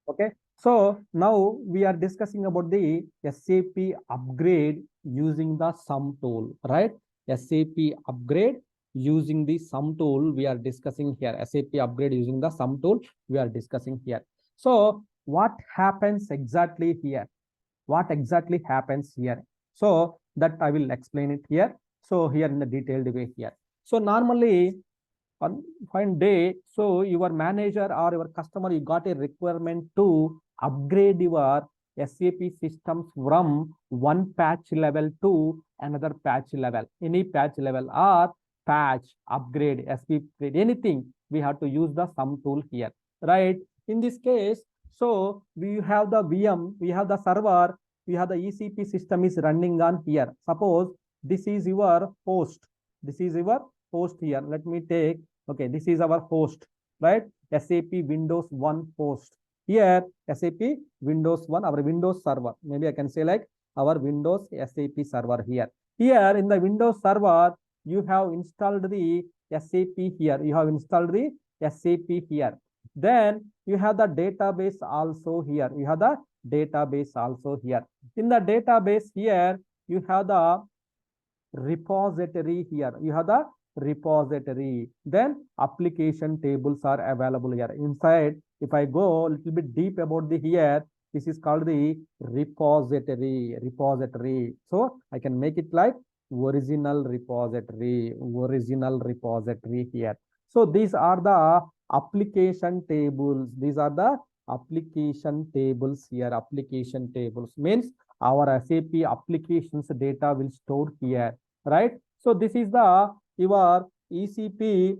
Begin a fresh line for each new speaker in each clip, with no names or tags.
Okay, so now we are discussing about the SAP upgrade using the SUM tool, right? SAP upgrade using the SUM tool we are discussing here. SAP upgrade using the SUM tool we are discussing here. So what happens exactly here? What exactly happens here? So that I will explain it here. So here in the detailed way here. So normally on fine day, so your manager or your customer, you got a requirement to upgrade your SAP systems from one patch level to another patch level, any patch level or patch upgrade, SAP upgrade, anything, we have to use the SUM tool here, right? In this case, so we have the VM, we have the server, we have the ECP system is running on here. Suppose this is your host. This is your host here. Let me take, okay, this is our host, right? SAP Windows 1 host. Here, SAP Windows 1, our Windows server. Maybe I can say like our Windows SAP server here. Here in the Windows server, you have installed the SAP here. You have installed the SAP here. Then you have the database also here. You have the database also here. In the database here, you have the repository here. You have the repository. Then application tables are available here. Inside, if I go a little bit deep about the here, this is called the repository. Repository. So I can make it like original repository. Original repository here. So these are the application tables. These are the application tables here. Application tables means our SAP applications data will store here, right? So this is the your ECP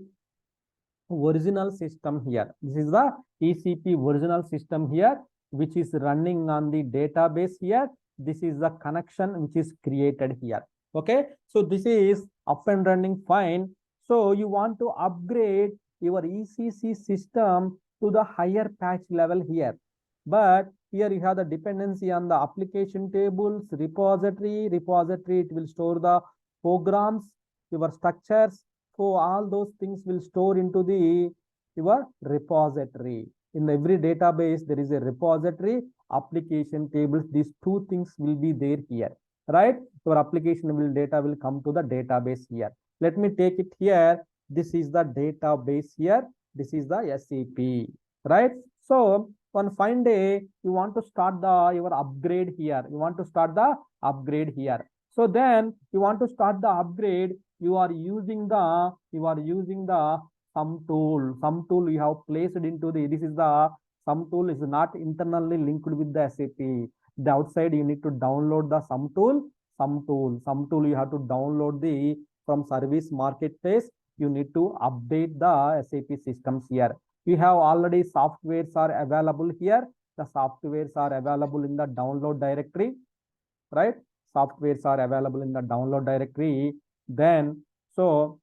original system here. This is the ECP original system here, which is running on the database here. This is the connection which is created here. Okay, so this is up and running fine. So you want to upgrade your ECC system to the higher patch level here, but here you have the dependency on the application tables, repository. Repository, it will store the programs, your structures. So all those things will store into the your repository. In every database, there is a repository, application tables. These two things will be there here, right? Your application will data will come to the database here. Let me take it here. This is the database here. This is the SAP, right? So one fine day, you want to start the your upgrade here. You want to start the upgrade here. So then you want to start the upgrade. You are using the SUM tool. SUM tool you have placed into the, this is the SUM tool is not internally linked with the SAP. The outside you need to download the SUM tool. SUM tool you have to download the from service marketplace. You need to update the SAP systems here. We have already softwares are available here. The softwares are available in the download directory, right? Softwares are available in the download directory. Then softwares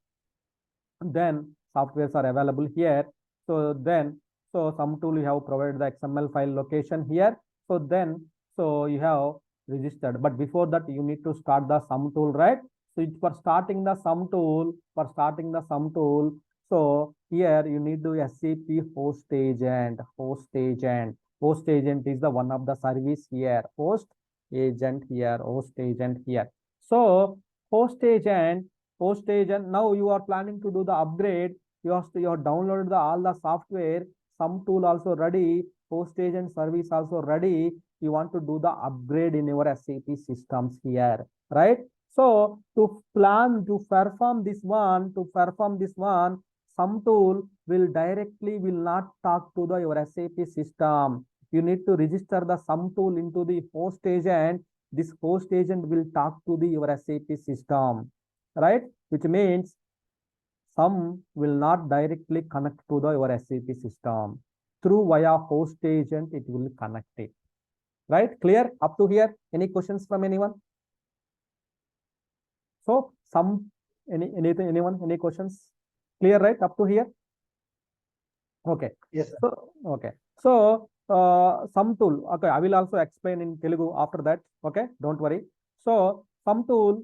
are available here. So SUM tool you have provided the XML file location here. So you have registered, but before that you need to start the SUM tool, right? So for starting the SUM tool, so here you need to SAP host agent. Host agent is the one of the service here. Host agent here. So host agent. Now you are planning to do the upgrade. You have downloaded all the software. SUM tool also ready. Host agent service also ready. You want to do the upgrade in your SAP systems here, right? So to perform this one, SUM tool will not talk to your SAP system. You need to register the SUM tool into the host agent. This host agent will talk to your SAP system, right? Which means SUM will not directly connect to your SAP system. Through via host agent, it will connect it. Right? Clear up to here? Any questions from anyone? So anyone, any questions? Clear, right? Up to here? Okay.
Yes, sir.
So, okay. So SUM tool. Okay, I will also explain in Telugu after that. Okay, don't worry. So SUM tool,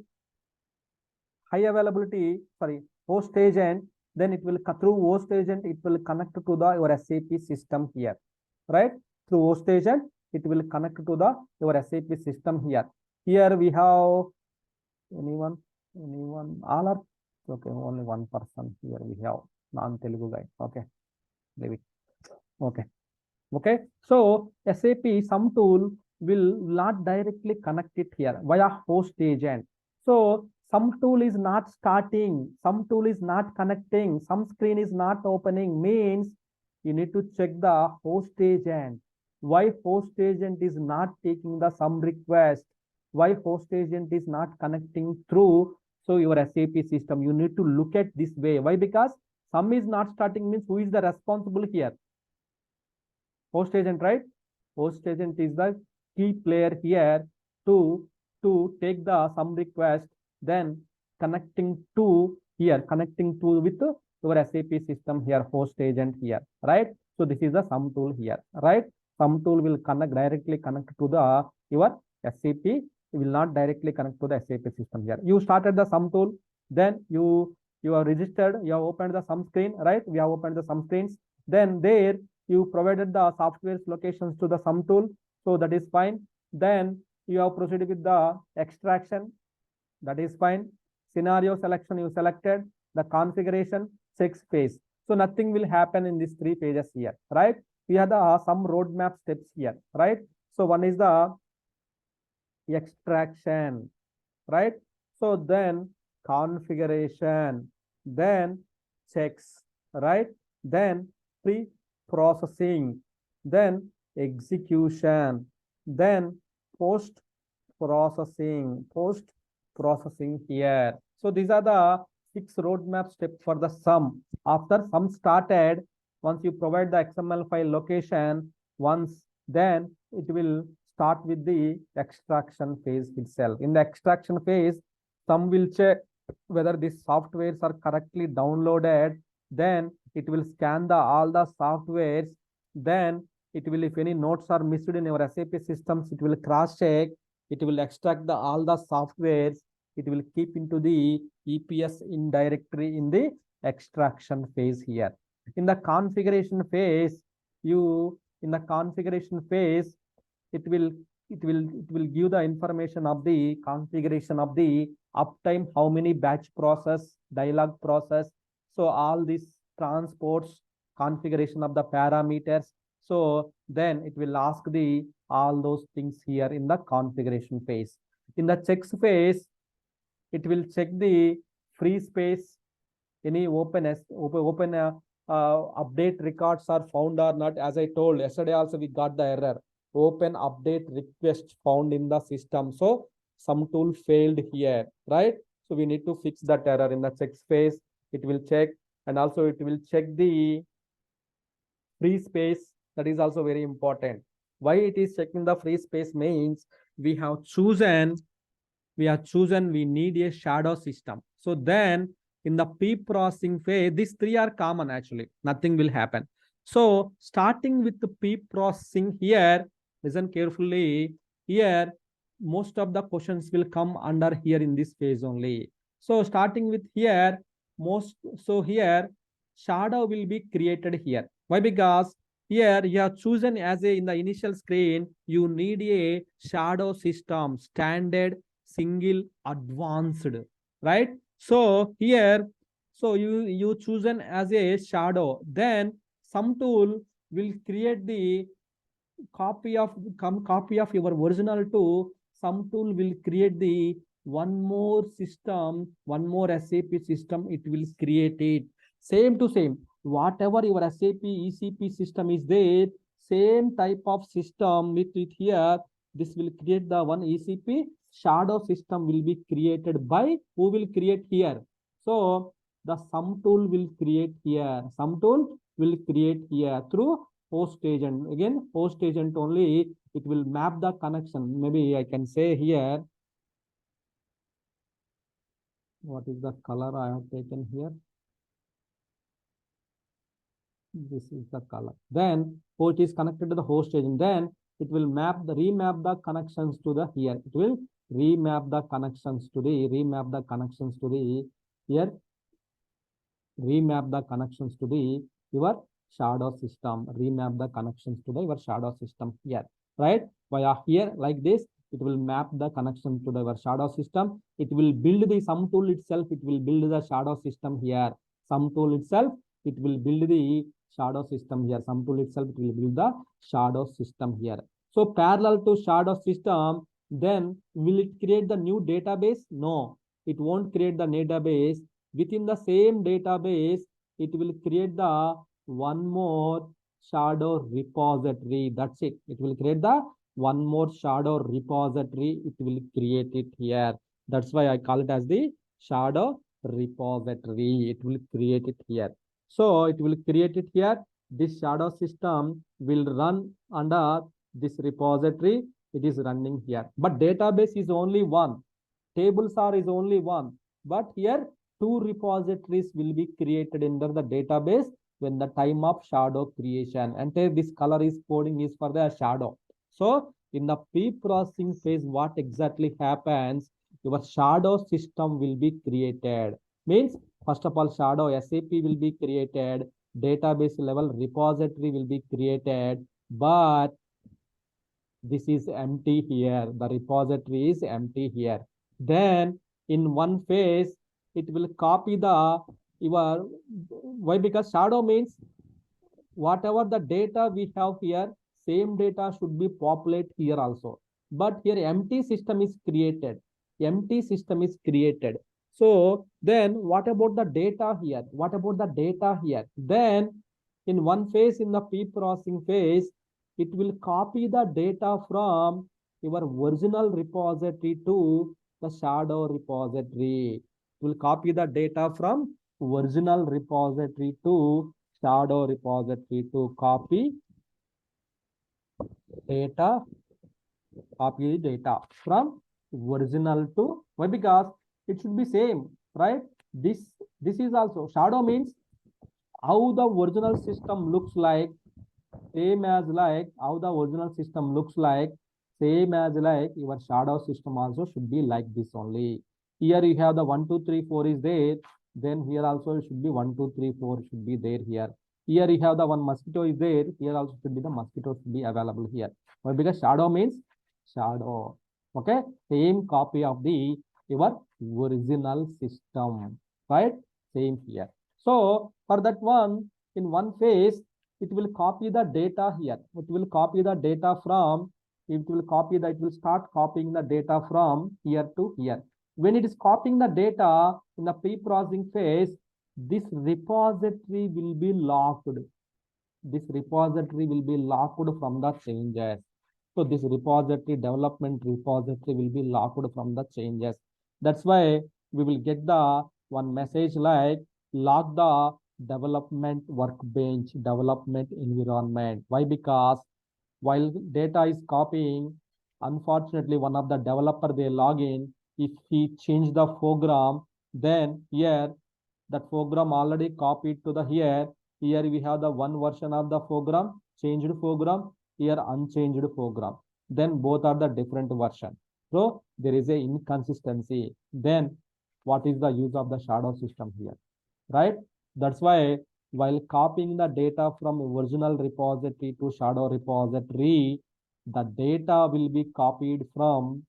high availability, host agent, then it will through host agent, it will connect to the your SAP system here, right? through host agent, it will connect to the your SAP system here. Here we have anyone, all are okay. Only one person here we have non-Telugu guy. Okay, leave it. Okay. Okay, so SAP SUM tool will not directly connect it here via host agent. So SUM tool is not starting, SUM tool is not connecting, SUM screen is not opening, means you need to check the host agent. Why host agent is not taking the SUM request? Why host agent is not connecting through so your SAP system? You need to look at this way. Why? Because SUM is not starting means who is the responsible here? Host agent, right? Host agent is the key player here to take the SUM request, then connecting to here, connecting to with your SAP system here, host agent here, right? So this is the SUM tool here, right? SUM tool will directly connect to the your SAP. It will not directly connect to the SAP system here. You started the SUM tool, then you are registered, you have opened the SUM screen, right? We have opened the SUM screens. Then there you provided the software's locations to the SUM tool, so that is fine. Then you have proceeded with the extraction, that is fine. Scenario selection you selected, the configuration, checks phase. So nothing will happen in these 3 phases here, right? We have the some roadmap steps here, right? So one is the extraction, right? So then configuration, then checks, right? Then pre-processing, then execution, then post-processing here. So these are the 6 roadmap steps for the SUM. After SUM started, once you provide the XML file location, then it will start with the extraction phase itself. In the extraction phase, SUM will check whether these softwares are correctly downloaded. Then it will scan all the softwares. Then it will, if any notes are missed in your SAP systems, it will cross check. It will extract all the softwares. It will keep into the EPS in directory in the extraction phase here. In the configuration phase, it will give the information of the configuration of the uptime, how many batch process, dialog process. So all these transports, configuration of the parameters. So then it will ask all those things here in the configuration phase. In the checks phase, it will check the free space, any open update records are found or not. As I told yesterday also, we got the error, open update request found in the system. So SUM tool failed here, right? So we need to fix that error. In the checks phase, it will check, and also it will check the free space. That is also very important. Why it is checking the free space means we need a shadow system. So then in the pre-processing phase, these 3 are common actually, nothing will happen. So starting with the pre-processing here, listen carefully, here most of the questions will come under here in this phase only. So starting with here, here shadow will be created here. Why? Because here you have chosen as in the initial screen, you need a shadow system, standard, single, advanced, right? So here, so you chosen as a shadow, then SUM tool will create the copy of your original to SUM tool will create the one more system, one more SAP system. It will create it same to same. Whatever your SAP ECP system is there, same type of system with here. This will create the one ECP shadow system will be created by who will create here. So the SUM tool will create here. SUM tool will create here through host agent. Again, host agent only, it will map the connection. Maybe I can say here, what is the color I have taken here? This is the color. Then host is connected to the host agent. Then it will remap the connections to the here. It will remap the connections to the here. Remap the connections to the your shadow system, remap the connections to the your shadow system here, right? Via here like this, it will map the connection to the your shadow system. It will build the sum tool itself. It will build the shadow system here. Sum tool itself, it will build the shadow system here. Sum tool itself, it will build the shadow system here. So parallel to shadow system, then will it create the new database? No, it won't create the database. Within the same database, it will create the one more shadow repository. That's it. It will create the one more shadow repository. It will create it here. That's why I call it as the shadow repository. It will create it here. So it will create it here. This shadow system will run under this repository. It is running here. But database is only one. Tables are is only one. But here two repositories will be created under the database when the time of shadow creation. And this color is coding is for the shadow. So in the pre-processing phase, what exactly happens? Your shadow system will be created. Means first of all, shadow SAP will be created. Database level repository will be created. But this is empty here. The repository is empty here. Then in one phase, it will copy the your why? Because shadow means whatever the data we have here, same data should be populate here also. But here empty system is created. Empty system is created. So then what about the data here? What about the data here? Then in one phase, in the pre-processing phase, it will copy the data from your original repository to the shadow repository. It will copy the data from original repository to shadow repository to copy data from original to why? Because it should be same, right? This is also shadow means how the original system looks like, same as like how the original system looks like, same as like your shadow system also should be like this only. Here you have the 1 2 3 4 is there, then here also it should be 1 2 3 4 should be there here. Here you have the one mosquito is there, here also should be the mosquito should be available here. Why? Because shadow means shadow. Okay, same copy of the your original system, right? Same here. So for that one, in one phase, it will copy the data here. It will copy the data from, it will start copying the data from here to here. When it is copying the data in the pre-processing phase, this repository will be locked. This repository will be locked from the changes. So this repository, development repository will be locked from the changes. That's why we will get the one message like lock the development workbench, development environment. Why? Because while data is copying, unfortunately, one of the developer they log in, if he change the program, then here that program already copied to the here. Here we have the one version of the program, changed program, here unchanged program. Then both are the different version. So there is a inconsistency. Then what is the use of the shadow system here, right? That's why while copying the data from original repository to shadow repository, the data will be copied from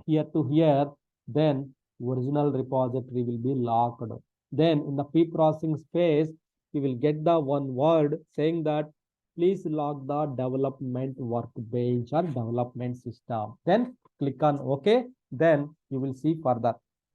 here to here, then original repository will be locked. Then in the pre-processing space, you will get the one word saying that please lock the development workbench or development system. Then click on OK. Then you will see further.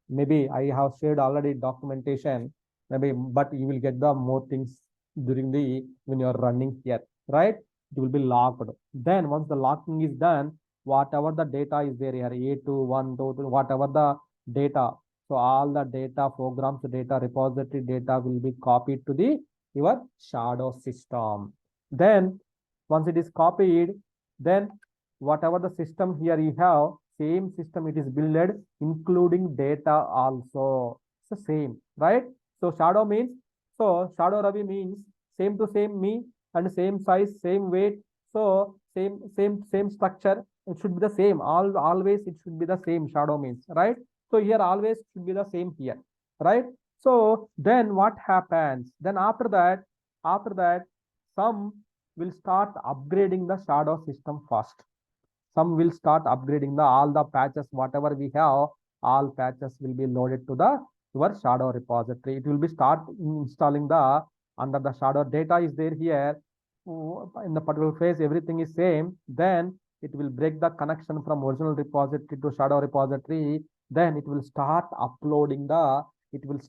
Maybe I have shared already documentation, maybe, but you will get the more things during the when you are running here, right? It will be locked. Then once the locking is done, whatever the data is there here, A2, 1, 2, 3, whatever the data. So all the data, programs, data, repository data will be copied to the your shadow system. Then once it is copied, then whatever the system here you have, same system it is built, including data also. It's the same, right? So shadow means, so shadow Ravi means same to same me and same size, same weight. So same structure. It should be the same. Always it should be the same. Shadow means, right? So here always should be the same here, right? So then what happens? Then after that, After that, some will start upgrading the shadow system first. Some will start upgrading all the patches, whatever we have, all patches will be loaded to your shadow repository. It will be start installing under the shadow data is there here. In the particular phase, everything is same. Then it will break the connection from original repository to shadow repository. Then it will start uploading it will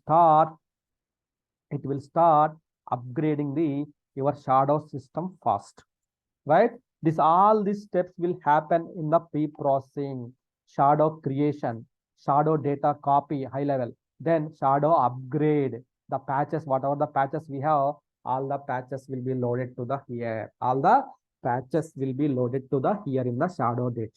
start upgrading your shadow system first, right? All these steps will happen in the pre-processing, shadow creation, shadow data copy, high level, then shadow upgrade, the patches, whatever the patches we have, all the patches will be loaded to the here. All the patches will be loaded to the here in the shadow data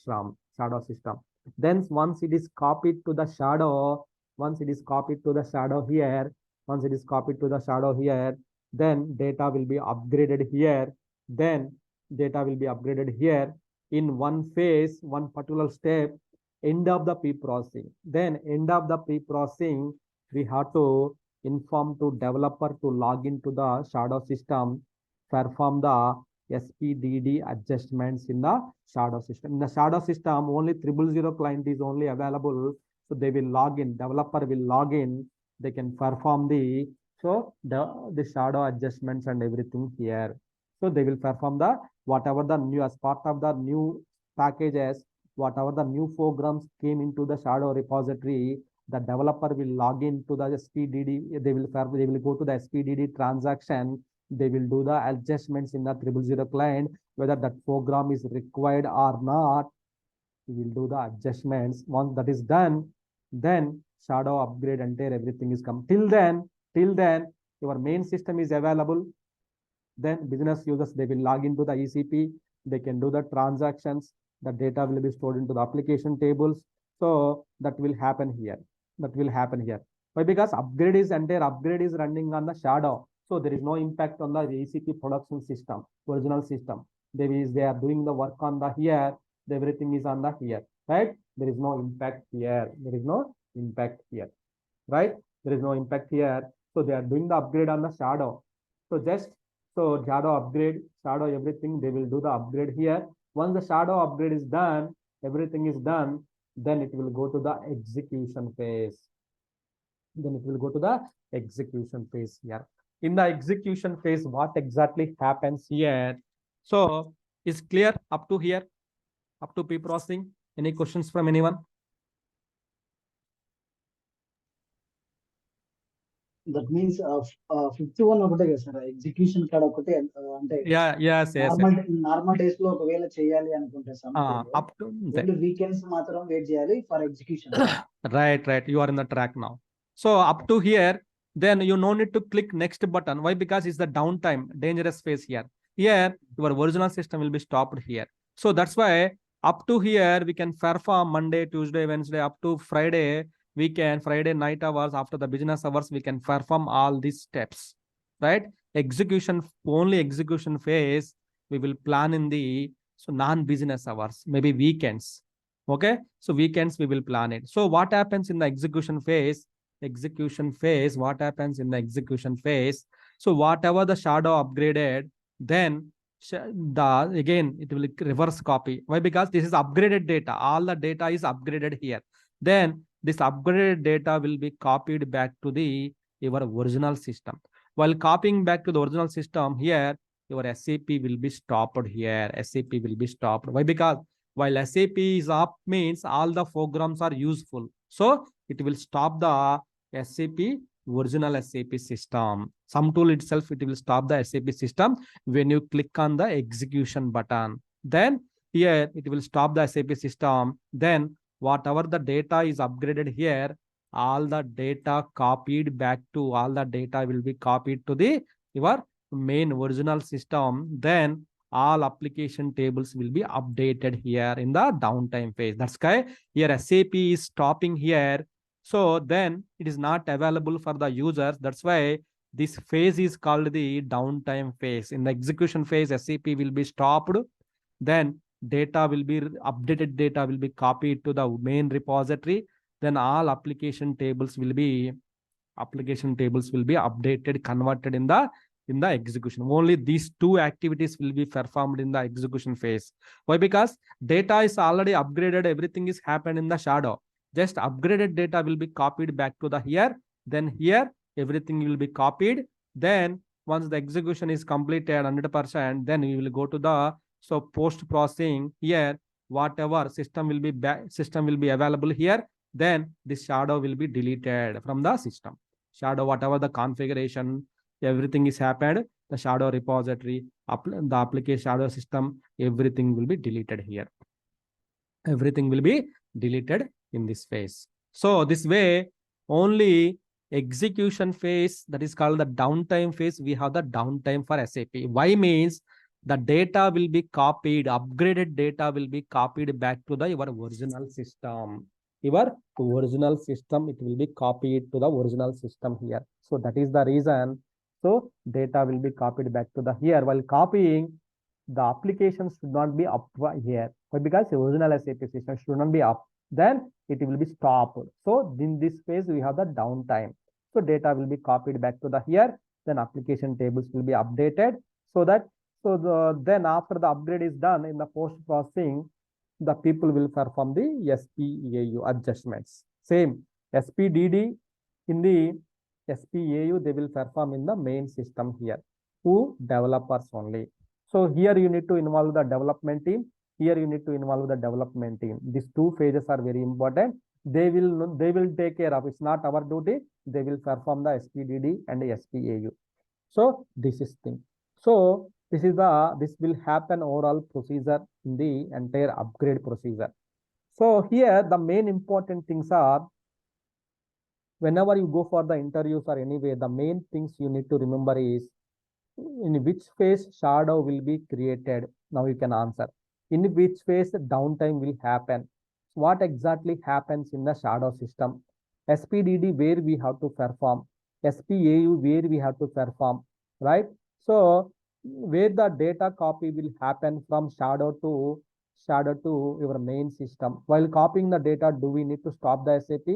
shadow system. Then once it is copied to the shadow, once it is copied to the shadow here, once it is copied to the shadow here, then data will be upgraded here. Then data will be upgraded here in one phase, one particular step, end of the pre-processing. Then end of the pre-processing, we have to inform to developer to log into the shadow system, perform the SPDD adjustments in the shadow system. In the shadow system, only 000 client is only available. So they will log in, developer will log in, they can perform the shadow adjustments and everything here. So they will perform whatever the new as part of the new packages, whatever the new programs came into the shadow repository, the developer will log into the SPDD. They will go to the SPDD transaction. They will do the adjustments in the 000 client, whether that program is required or not. We will do the adjustments. Once that is done, then shadow upgrade until everything is come. Till then, your main system is available. Then business users, they will log into the ECP. They can do the transactions. The data will be stored into the application tables. So that will happen here. That will happen here. Why? Because entire upgrade is running on the shadow. So there is no impact on the ECP production system, original system. They are doing the work on the here. Everything is on the here, right? There is no impact here. There is no impact here, right? There is no impact here. So they are doing the upgrade on the shadow. So shadow upgrade, shadow everything, they will do the upgrade here. Once the shadow upgrade is done, everything is done, then it will go to the execution phase. Then it will go to the execution phase here. In the execution phase, what exactly happens here? So is clear up to here, up to pre-processing? Any questions from anyone?
That means 51 ఒకటే కదా sir execution కాడ ఒకటే అంటే normal days లో ఒకవేళ చేయాలి అనుకుంటే
up to
only weekends మాత్రం వెయిట్ చేయాలి for execution.
Right, you are in the track now. So up to here, then you no need to click next button. Why? Because it's the downtime, dangerous phase here. Here your original system will be stopped here. So that's why up to here we can perform Monday, Tuesday, Wednesday, up to Friday. We can Friday night hours, after the business hours, we can perform all these steps, right? Only execution phase we will plan in the non-business hours, maybe weekends. Okay, so weekends we will plan it. So what happens in the execution phase? What happens in the execution phase? So whatever the shadow upgraded, then again it will reverse copy. Why? Because this is upgraded data. All the data is upgraded here. Then this upgraded data will be copied back to your original system. While copying back to the original system here, your SAP will be stopped here. SAP will be stopped. Why? Because while SAP is up means all the programs are useful. So it will stop the SAP, original SAP system. Some tool itself, it will stop the SAP system when you click on the execution button. Then here it will stop the SAP system. Then whatever the data is upgraded here, all the data will be copied to your main original system. Then all application tables will be updated here in the downtime phase. That's why here SAP is stopping here. So then it is not available for the users. That's why this phase is called the downtime phase. In the execution phase, SAP will be stopped. Then updated data will be copied to the main repository. Then all application tables will be updated, converted in the in the execution. Only these two activities will be performed in the execution phase. Why? Because data is already upgraded. Everything is happened in the shadow. Just upgraded data will be copied back to the here. Then here, everything will be copied. Then once the execution is completed 100%, then we will go to the post processing here. Whatever system will be available here, then this shadow will be deleted from the system. Shadow, whatever the configuration, everything is happened, the shadow repository, the application shadow system, everything will be deleted here. Everything will be deleted in this phase. So this way, only execution phase, that is called the downtime phase, we have the downtime for SAP. Why? Means the data will be copied, upgraded data will be copied back to the your original system. Your original system, it will be copied to the original system here. So that is the reason. So data will be copied back to the here. While copying, the application should not be up here. Why? Because the original SAP system should not be up. Then it will be stopped. So in this phase, we have the downtime. So data will be copied back to the here. Then application tables will be updated so that then after the upgrade is done in the post processing, the people will perform the SPAU adjustments. Same SPDD in the SPAU, they will perform in the main system here. Who? Developers only. So here you need to involve the development team. Here you need to involve the development team. These two phases are very important. They will take care of. It's not our duty. They will perform the SPDD and the SPAU. So this is thing. So this will happen overall procedure in the entire upgrade procedure. So here the main important things are, whenever you go for the interviews or anyway, the main things you need to remember is in which phase shadow will be created. Now you can answer. In which phase downtime will happen. What exactly happens in the shadow system? SPDD where we have to perform. SPAU where we have to perform. Right? So where the data copy will happen from shadow to your main system. While copying the data, do we need to stop the SAP?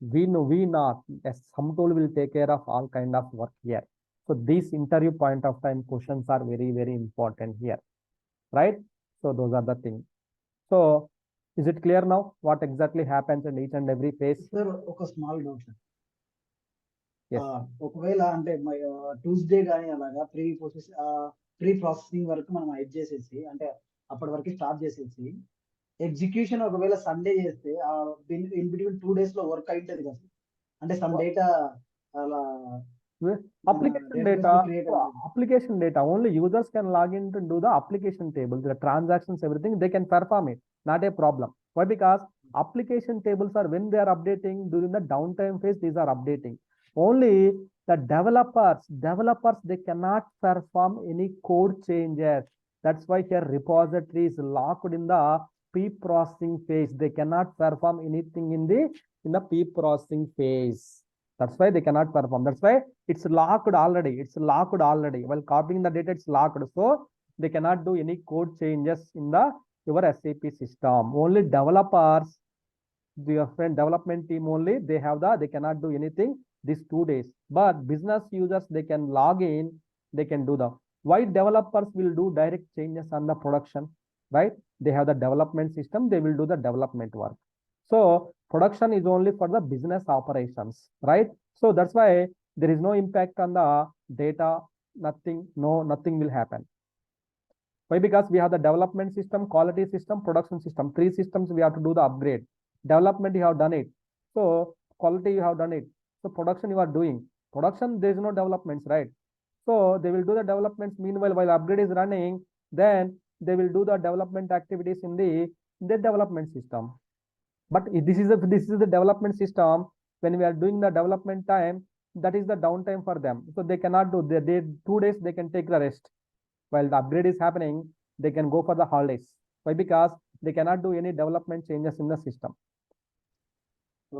We not. SUM tool will take care of all kind of work here. So these interview point of time questions are very, very important here, right? So those are the things. So is it clear now what exactly happens in each and every phase?
Sir, ఒక small doubt, sir.
Yes.
ఒకవేళ అంటే Tuesday కానీ అలాగా pre processing వరకు మనం hide చేసేసి, అంటే అప్పటి వరకు స్టార్ట్ చేసేసి ఎగ్జిక్యూషన్ ఒకవేళ సండే చేస్తే ఇన్ బిట్వీన్ 2 days లో వర్క్ అయింటది కదా, అంటే సమ్ డేటా అలా
application data only users can log in to do the application tables, the transactions, everything they can perform it, not a problem. Why? Because application tables are when they are updating during the downtime phase, these are updating. Only the developers they cannot perform any code changes. That's why here repository is locked in the pre-processing phase. They cannot perform anything in the pre-processing phase. That's why they cannot perform. That's why it's locked already. It's locked already. While copying the data, it's locked. So they cannot do any code changes in your SAP system. Only developers, your friend development team only, they cannot do anything these 2 days. But business users, they can log in, they can do the. Why developers will do direct changes on the production, right? They have the development system, they will do the development work. So production is only for the business operations, right? So that's why there is no impact on the data, nothing will happen. Why? Because we have the development system, quality system, production system, 3 systems we have to do the upgrade. Development you have done it. So quality you have done it. So production you are doing. Production there is no developments, right? So they will do the developments. Meanwhile, while upgrade is running, then they will do the development activities in the development system. But this is the development system. When we are doing the development time, that is the downtime for them. So they cannot do they 2 days they can take the rest. While the upgrade is happening, they can go for the holidays. Why? Because they cannot do any development changes in the system.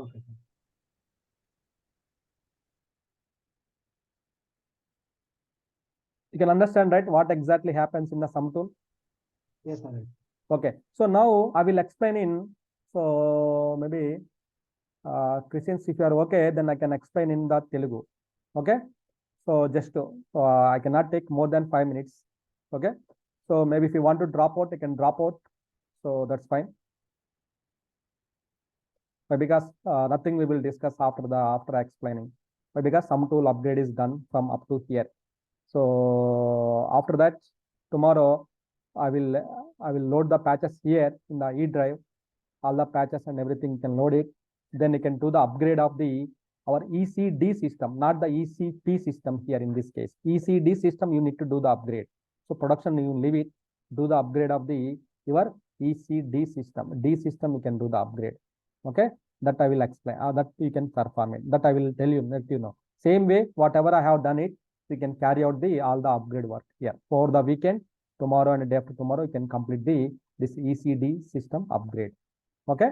Okay.
You can understand, right, what exactly happens in the SUM tool?
Yes, sir.
Okay. So now I will explain in. So maybe Christians, if you are okay, then I can explain in the Telugu. Okay. So just I cannot take more than 5 minutes. Okay, so maybe if you want to drop out, you can drop out, so that's fine. But because nothing we will discuss after explaining. But because some tool upgrade is done from up to here. So after that, tomorrow I will load the patches here in the E drive, all the patches and everything, you can load it. Then you can do the upgrade of our ECD system, not the ECP system here in this case. ECD system, you need to do the upgrade. So production, you leave it, do the upgrade of your ECD system. D system, you can do the upgrade. Okay, that I will explain. That you can perform it. That I will tell you, let you know. Same way, whatever I have done it, we can carry out all the upgrade work here. For the weekend, tomorrow and day after tomorrow, you can complete this ECD system upgrade. Okay.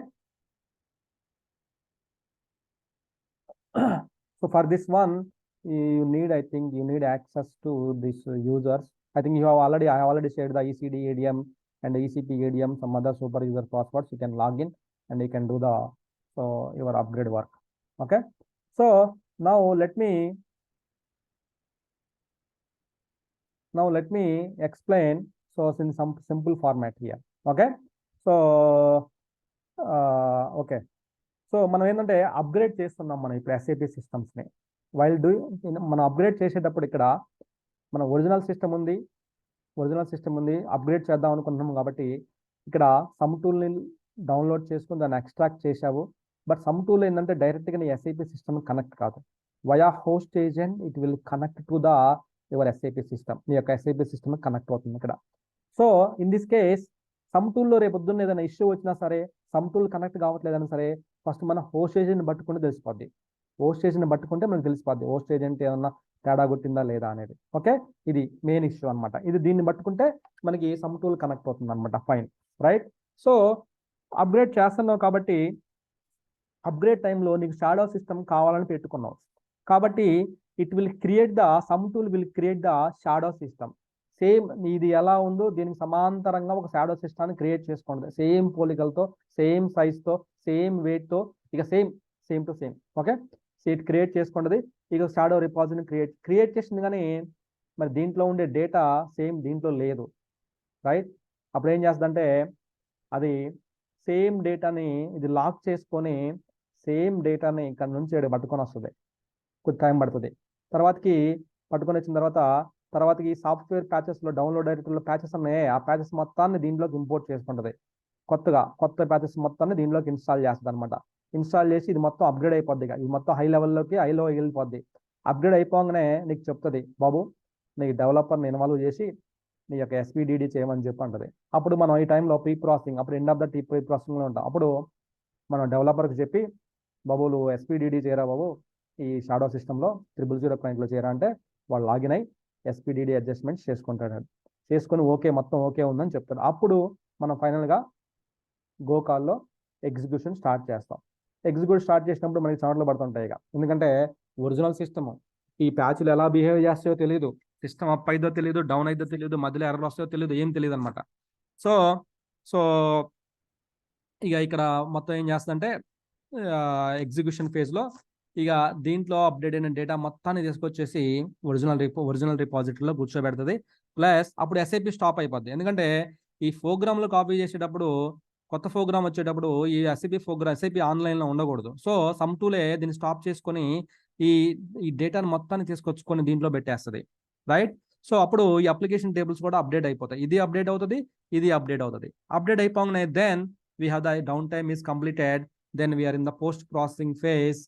So for this one, you need, I think you need access to these users. I think I have already shared the ECD ADM and the ECP ADM, some other super user passwords. You can log in and you can do your upgrade work. Okay. So now let me explain. So in some simple format here. Okay. So okay. So మనం ఏంటంటే upgrade చేస్తున్నాం మనం ఇప్పుడు SAP సిస్టమ్స్ని. While మనం upgrade చేసేటప్పుడు ఇక్కడ మన original system ఉంది, అప్గ్రేడ్ చేద్దాం అనుకుంటున్నాం. కాబట్టి ఇక్కడ సమ్ టూల్ని డౌన్లోడ్ చేసుకుని దాన్ని ఎక్స్ట్రాక్ట్ చేసావు. బట్ సమ్ టూల్ ఏంటంటే డైరెక్ట్గా నీ ఎస్ఏపి సిస్టమ్ కనెక్ట్ కాదు. Via host agent it will connect to your SAP system. నీ యొక్క ఎస్ఏపి సిస్టమ్ కనెక్ట్ అవుతుంది ఇక్కడ. So in this case some టూల్లో రేపు పొద్దున్న ఏదైనా ఇష్యూ వచ్చినా సరే, సమ్ టూల్ కనెక్ట్ కావట్లేదన్నా సరే, ఫస్ట్ మన హోస్ట్ ఏజెంట్ని పట్టుకుంటే తెలిసిపోద్ది. హోస్ట్ ఏజెంట్ని పట్టుకుంటే మనకు తెలిసిపోద్ది హోస్ట్ ఏజెంట్ ఏమన్నా తేడా కొట్టిందా లేదా అనేది. ఓకే, ఇది మెయిన్ ఇష్యూ అనమాట. దీన్ని పట్టుకుంటే మనకి సమ్ టూల్ కనెక్ట్ అవుతుంది అనమాట. Fine, right. సో అప్గ్రేడ్ చేస్తున్నావు కాబట్టి అప్గ్రేడ్ టైంలో నీకు షాడో సిస్టమ్ కావాలని పెట్టుకున్నావు కాబట్టి it will create some tool will create shadow system. Same ఇది ఎలా ఉందో దీనికి సమాంతరంగా ఒక షాడో సిస్టమ్ని క్రియేట్ చేసుకోండి. సేమ్ పోలికలతో, సేమ్ సైజ్తో, సేమ్ వెయిట్తో, ఇక same to same. Okay, seat create చేసుకుంటుంది. ఇక షాడో రిపాజిటరీని క్రియేట్ చేసింది, కానీ మరి దీంట్లో ఉండే డేటా సేమ్ దీంట్లో లేదు, రైట్. అప్పుడు ఏం చేస్తుందంటే అది సేమ్ డేటాని ఇది లాక్ చేసుకొని సేమ్ డేటాని ఇక్కడ నుంచి పట్టుకొని వస్తుంది. కొద్ది టైం పడుతుంది. తర్వాతకి పట్టుకొని వచ్చిన తర్వాతకి సాఫ్ట్వేర్ ప్యాచెస్లో, డౌన్లోడ్ డైరెక్టరీలో ప్యాచెస్ ఉన్నాయి. ఆ ప్యాచెస్ మొత్తాన్ని దీంట్లోకి ఇంపోర్ట్ చేసుకుంటుంది. కొత్త ప్యాచెస్ మొత్తాన్ని దీంట్లోకి ఇన్స్టాల్ చేస్తుంది అనమాట. ఇన్స్టాల్ చేసి ఇది మొత్తం అప్గ్రేడ్ అయిపోద్ది. ఇది మొత్తం హైలో వెళ్ళిపోద్ది. అప్గ్రేడ్ అయిపోగానే నీకు చెప్తుంది, బాబు నీకు డెవలపర్ని ఇన్వాల్వ్ చేసి నీ యొక్క ఎస్పీడీడీ చేయమని చెప్పి అంటది. అప్పుడు మనం ఈ టైంలో ప్రీ ప్రాసెసింగ్, అప్పుడు ఎండ్ ఆఫ్ ద ప్రీ ప్రాసెసింగ్లో ఉంటాం. అప్పుడు మనం డెవలపర్కి చెప్పి, బాబు నువ్వు ఎస్పీడీడీ చేయరా బాబు ఈ షాడో సిస్టంలో 000 క్లయింట్లో చేయరా అంటే వాళ్ళు లాగిన్ అయ్యి ఎస్పీడీడీ అడ్జస్ట్మెంట్స్ చేసుకొని ఓకే, మొత్తం ఓకే ఉందని చెప్తాడు. అప్పుడు మనం ఫైనల్గా గో కాల్లో ఎగ్జిక్యూషన్ స్టార్ట్ చేస్తాం. స్టార్ట్ చేసినప్పుడు మనకి చోట్ల పడుతుంటాయి. ఎందుకంటే ఒరిజినల్ సిస్టమ్ ఈ ప్యాచ్లు ఎలా బిహేవ్ చేస్తాయో తెలియదు, సిస్టమ్ అప్ అయిదో తెలియదు, డౌన్ అయిదో తెలియదు, మధ్యలో ఎర్రర్ వస్తాయో తెలియదు, ఏం తెలియదు అనమాట. సో ఇక ఇక్కడ మొత్తం ఏం చేస్తుందంటే ఎగ్జిక్యూషన్ ఫేజ్లో ఇక దీంట్లో అప్డేట్ అయిన డేటా మొత్తాన్ని తీసుకొచ్చేసి ఒరిజినల్ రిపాజిటరీలో కూర్చోబెడుతుంది. ప్లస్ అప్పుడు ఎస్ఐపి స్టాప్ అయిపోద్ది. ఎందుకంటే ఈ ప్రోగ్రామ్లో కాపీ చేసేటప్పుడు, కొత్త ప్రోగ్రామ్ వచ్చేటప్పుడు ఈ ఎస్ఐపి ఆన్లైన్లో ఉండకూడదు. సో సమ్ టూలే దీన్ని స్టాప్ చేసుకొని ఈ డేటాను మొత్తాన్ని తీసుకొచ్చుకొని దీంట్లో పెట్టేస్తుంది, రైట్. సో అప్పుడు ఈ అప్లికేషన్ టేబుల్స్ కూడా అప్డేట్ అయిపోతాయి. ఇది అప్డేట్ అవుతుంది, ఇది అప్డేట్ అవుతుంది. అప్డేట్ అయిపోగానే then we have the down time is completed. Then we are in the post processing phase.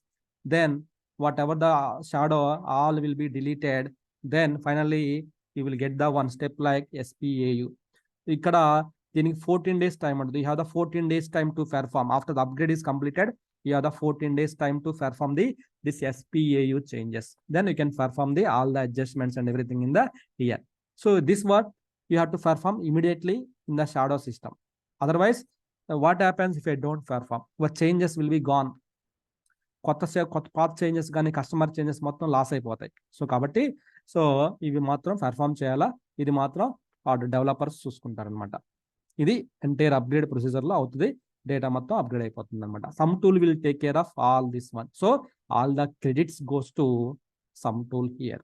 Then whatever the shadow, all will be deleted. Then finally you will get the one step like SPAU. ఇక్కడ దీనికి 14 days time ఉంటుంది. You have the 14 days time to perform. After the upgrade is completed, you have the 14 days time to perform this SPAU changes. Then you can perform all the adjustments and everything in the year. So this work you have to perform immediately in the shadow system. Otherwise what happens if I don't perform? What changes will be gone? కొత్త path changes కానీ customer changes మొత్తం loss అయిపోతాయి. So కాబట్టి ఇవి మాత్రం perform చేయాలా, ఇది మాత్రం డెవలపర్స్ చూసుకుంటారు అనమాట. ఇది ఎంటైర్ అప్గ్రేడ్ ప్రొసీజర్లో అవుతుంది. డేటా మొత్తం అప్గ్రేడ్ అయిపోతుంది అనమాట. Some tool will take care of all this one. So all the credits goes to some tool here.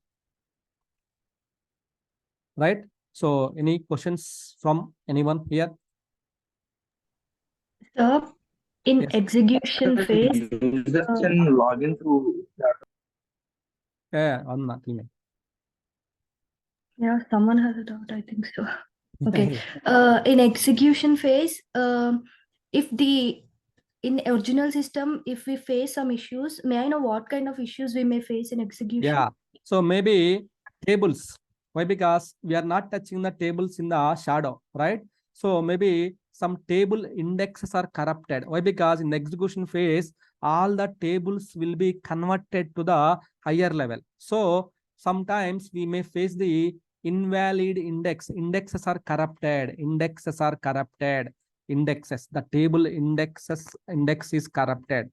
right? So any questions from anyone here?
So in
Yes.
execution phase,
Users can log in through that.
Yeah, Anna, tell me.
yeah, someone has a doubt, I think so. Okay. In execution phase, if the in original system, if we face some issues, may I know what kind of issues we may face in execution?
Yeah. So maybe tables. Why? Because we are not touching the tables in the shadow, right? So maybe some table indexes are corrupted. Why? Because in the execution phase, all the tables will be converted to the higher level. So sometimes we may face the invalid index. Indexes are corrupted. Indexes are corrupted. Indexes. The table index is corrupted.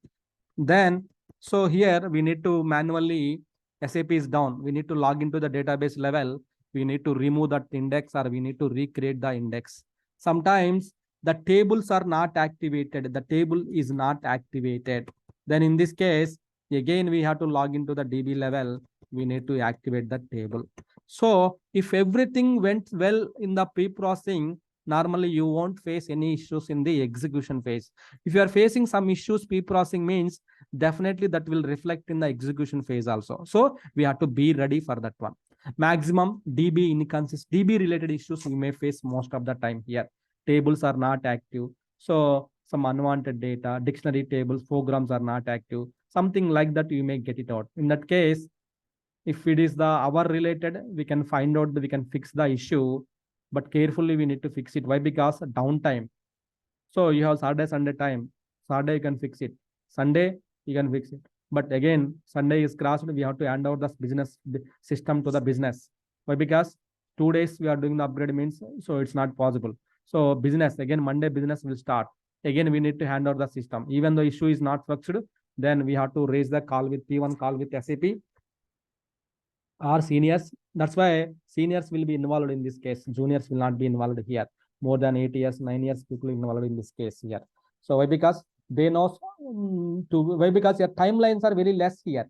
Then, so here we need to manually, SAP is down. We need to log into the database level. We need to remove that index or we need to recreate the index. Sometimes the tables are not activated. The table is not activated. Then in this case, again, we have to log into the DB level. We need to activate the table. So if everything went well in the pre-processing, normally you won't face any issues in the execution phase. If you are facing some issues, pre-processing means definitely that will reflect in the execution phase also. So we have to be ready for that one. Maximum DB inconsistent, DB related issues we may face most of the time here. Tables are not active. So some unwanted data, dictionary tables, programs are not active. Something like that, you may get it out. In that case, if it is the hour related, we can find out that we can fix the issue, but carefully we need to fix it. Why? Because downtime. So you have Saturday, Sunday time. Saturday you can fix it. Sunday you can fix it. But again, Sunday is crossed. We have to hand out the business system to the business. Why? Because 2 days we are doing the upgrade means, so it's not possible. So business, again, Monday business will start. Again, we need to hand out the system. Even though issue is not fixed, then we have to raise the call with P1 call with SAP or seniors. That's why seniors will be involved in this case. Juniors will not be involved here. More than 8 years, 9 years, people involved in this case here. So why? Because they know why? Because your timelines are very less here.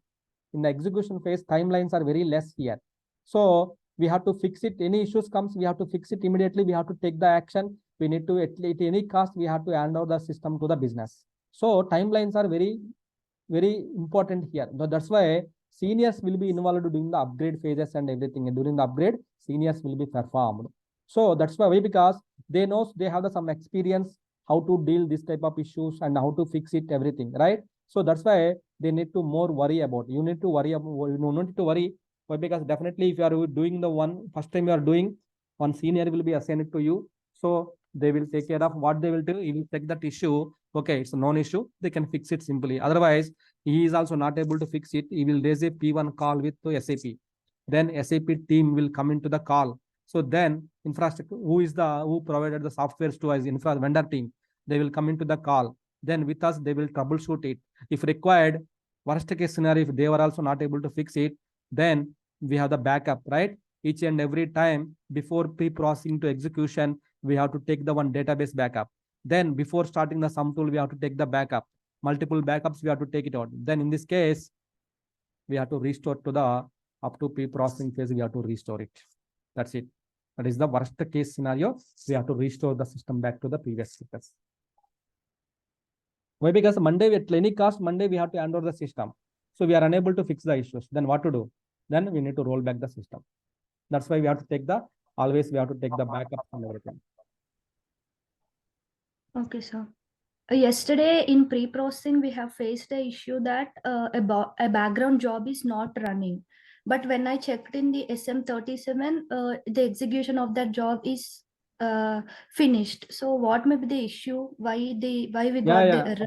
In the execution phase, timelines are very less here. So we have to fix it. Any issues comes, we have to fix it immediately. We have to take the action. We need to, at any cost, we have to hand out the system to the business. So timelines are very, very important here. That's why seniors will be involved during the upgrade phases and everything. And during the upgrade, seniors will be performed. So that's why, because they know, they have some experience how to deal this type of issues and how to fix it, everything, right? So that's why they need to more worry about. You need to worry about. You don't need to worry. Why? Because definitely, if you are doing the one first time you are doing, one senior will be assigned to you. So they will take care of what they will do. He will check that issue. Okay, it's a non-issue. They can fix it simply. Otherwise, he is also not able to fix it. He will raise a P1 call with SAP. Then SAP team will come into the call. So then infrastructure, who provided the softwares to us, infra vendor team, they will come into the call. Then with us, they will troubleshoot it. If required, worst case scenario, if they were also not able to fix it, then we have the backup, right? Each and every time before pre-processing to execution, we have to take the one database backup. Then before starting the SUM tool, we have to take the backup. Multiple backups, we have to take it out. Then in this case, we have to restore to the up to pre-processing phase, we have to restore it. That's it. That is the worst case scenario. We have to restore the system back to the previous status. Why? Because Monday, at any cost, Monday we have to hand over the system. So we are unable to fix the issues. Then what to do? Then we need to roll back the system. That's why we have to take the, always we have to take the backup and everything.
Okay, sir. Yesterday in pre-processing, we have faced the issue that a background job is not running. But when I checked in the SM37, the execution of that job is finished. So what may be the issue? Why we got the error?